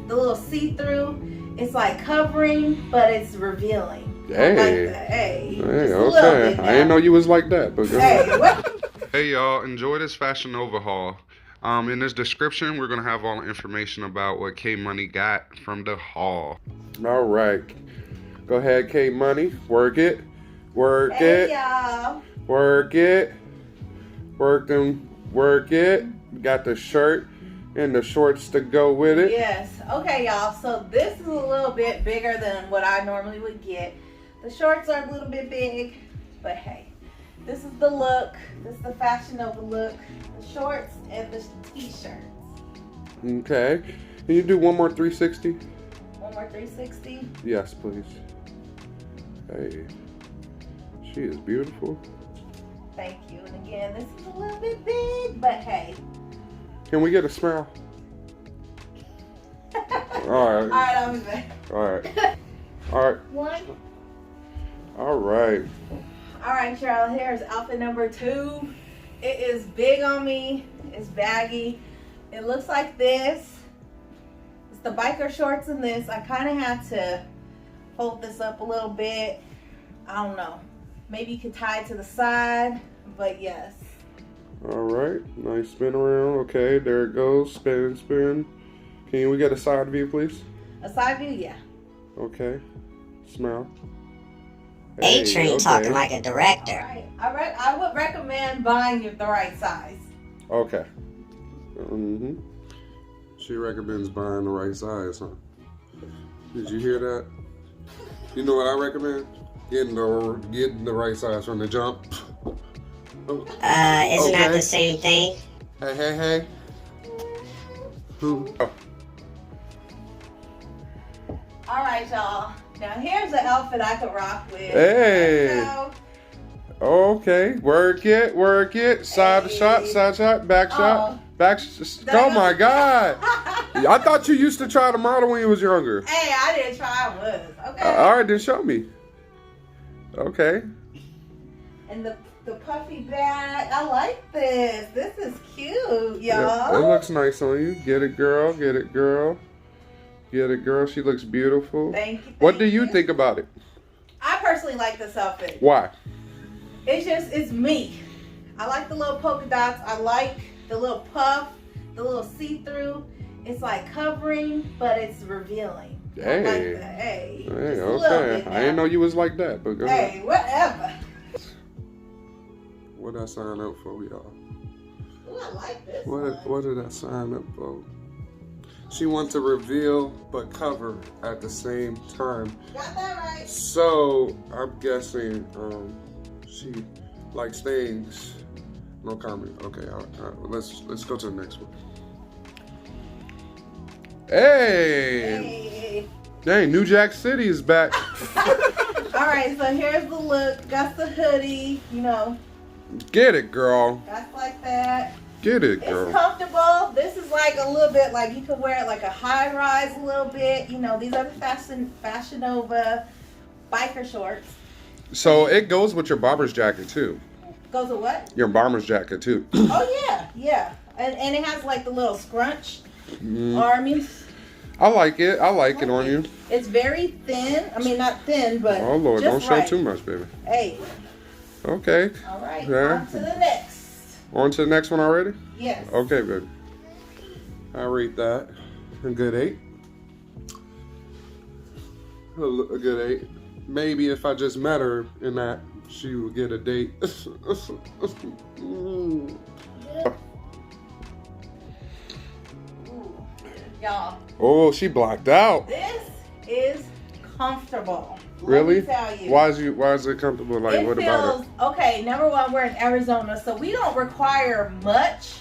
the little see-through. It's like covering, but it's revealing. Hey. I like that. Hey, just a little Okay. bit now. I didn't know you was like that, but Hey, what? Hey y'all, enjoy this Fashion Nova haul. In this description, we're gonna have all the information about what K Money got from the haul. All right, go ahead, K Money, work it, work Hey, it, y'all. work it, work them, work it. Got the shirt and the shorts to go with it. Yes. Okay, y'all. So this is a little bit bigger than what I normally would get. The shorts are a little bit big, but hey, this is the look. This is the Fashion Nova look. The shorts and the t-shirts. Okay, can you do one more 360? One more 360. Yes, please. Hey, she is beautiful. Thank you. And again, this is a little bit big, but hey. Can we get a smile? All right. All right, I'll be back. All right. All right. One. All right. All right, y'all. Here's outfit number 2. It is big on me. It's baggy. It looks like this. It's the biker shorts in this. I kind of had to fold this up a little bit. I don't know. Maybe you could tie it to the side, but yes. All right. Nice spin around. Okay, there it goes. Spin, spin. Can we get a side view, please? A side view, yeah. Okay. Smile. A-Train talking like a director. All right. I would recommend buying the right size. Okay. Mm-hmm. She recommends buying the right size, huh? Did you hear that? You know what I recommend? Getting the right size from the jump. Isn't that the same thing? Hey, hey, hey. Who? Oh. All right, y'all. Now here's the outfit I could rock with. Hey. Okay, work it, work it. Side shot, back shot, back. Oh my God! I thought you used to try to model when you was younger. Hey, I didn't try. I was okay. All right, then show me. Okay. And the puffy bag. I like this. This is cute, Yeah, y'all. it looks nice on you. Get it, girl. Get it, girl. Get it, girl. She looks beautiful. Thank you. What do you think about it? I personally like this outfit. Why? It's me. I like the little polka dots. I like the little puff, the little see-through. It's like covering, but it's revealing. Hey. I like that. Hey. Hey, Just a little okay. bit I didn't know you was like that, but go ahead. Hey, whatever. What did I sign up for, y'all? Ooh, I like this. What did I sign up for? She wants to reveal but cover at the same time. Got that right. So I'm guessing she likes things. No comment. Okay, all right. Let's go to the next one. Hey! Dang, New Jack City is back. All right, so here's the look. Got the hoodie, Get it, girl. That's like that. Get it, girl. It's comfortable. This is like a little bit like you could wear it like a high rise a little bit. These are the Fashion Nova biker shorts. So it goes with your bomber's jacket too. Goes with what? Your bomber's jacket too. Oh yeah. And it has like the little scrunch armies. I like it. I like it on you. It's very thin. I mean, not thin, but Oh Lord, don't just show right. too much, baby. Hey. Okay. All right. Yeah. On to the next. On to the next one already? Yes. Okay, baby. I rate that a good 8. A good 8. Maybe if I just met her in that, she would get a date. Ooh, y'all. Oh, she blocked out. This is comfortable. Really? Let me tell you. Why is it comfortable? Like, It what feels, about it? okay, number one, we're in Arizona, so we don't require much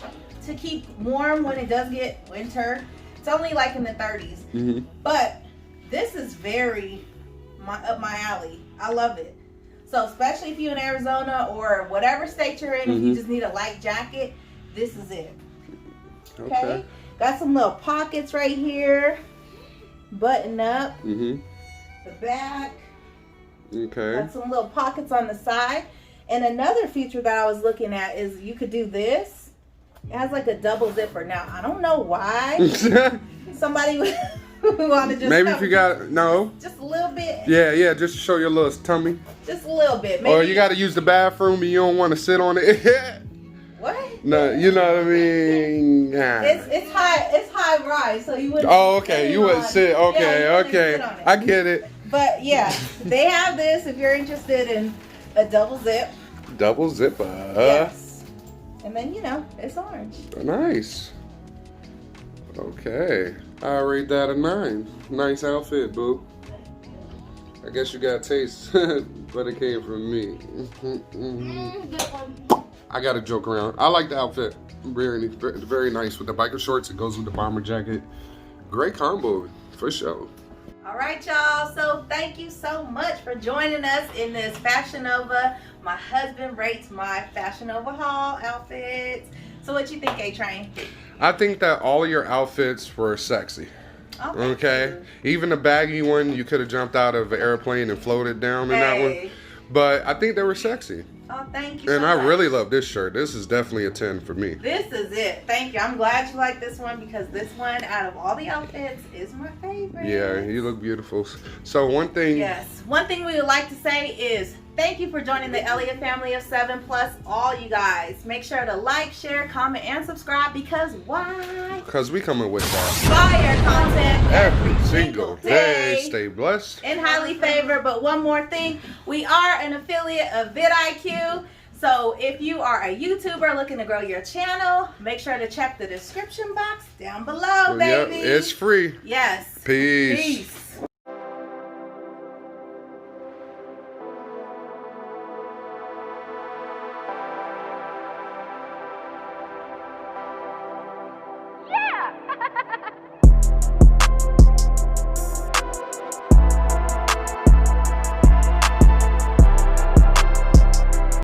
to keep warm when it does get winter. It's only like in the 30s. Mm-hmm. But this is very up my alley. I love it. So especially if you're in Arizona or whatever state you're in, if you just need a light jacket, this is it. Okay. Got some little pockets right here. Button up. Mm-hmm. The back. Okay. Got some little pockets on the side. And another feature that I was looking at is you could do this. It has like a double zipper. Now, I don't know why somebody Want to just maybe if you got no. just a little bit. Yeah, just to show your little tummy. Just a little bit. Maybe. Or you got to use the bathroom, but you don't want to sit on it. What? No, you know what I mean. Nah. It's high rise, so you wouldn't. Oh, okay. You wouldn't sit. Okay, Yeah, okay. sit on it. I get it. But yeah, they have this if you're interested in a double zip. Double zipper. Yes. And then it's orange. Nice. Okay. I rate that a 9. Nice outfit, boo. I guess you got taste, but it came from me. I got to joke around. I like the outfit. Very nice with the biker shorts. It goes with the bomber jacket. Great combo, for sure. All right, y'all. So thank you so much for joining us in this Fashion Nova. My husband rates my Fashion Nova haul outfits. So what you think, A-Train? I think that all of your outfits were sexy. Oh, Okay? Even the baggy one, you could have jumped out of an airplane and floated down in that one. But I think they were sexy. Oh, thank you. And so I much. really love this shirt. This is definitely a 10 for me. This is it. Thank you. I'm glad you like this one because this one, out of all the outfits, is my favorite. Yeah, you look beautiful. So one thing. Yes. One thing we would like to say is thank you for joining the Eliott family of 7+, all you guys. Make sure to like, share, comment, and subscribe because why? Because we coming with that. Fire content Every single day. Stay blessed. And highly favored. But one more thing, we are an affiliate of vidIQ. So if you are a YouTuber looking to grow your channel, make sure to check the description box down below, baby. Yep, it's free. Yes. Peace. Peace.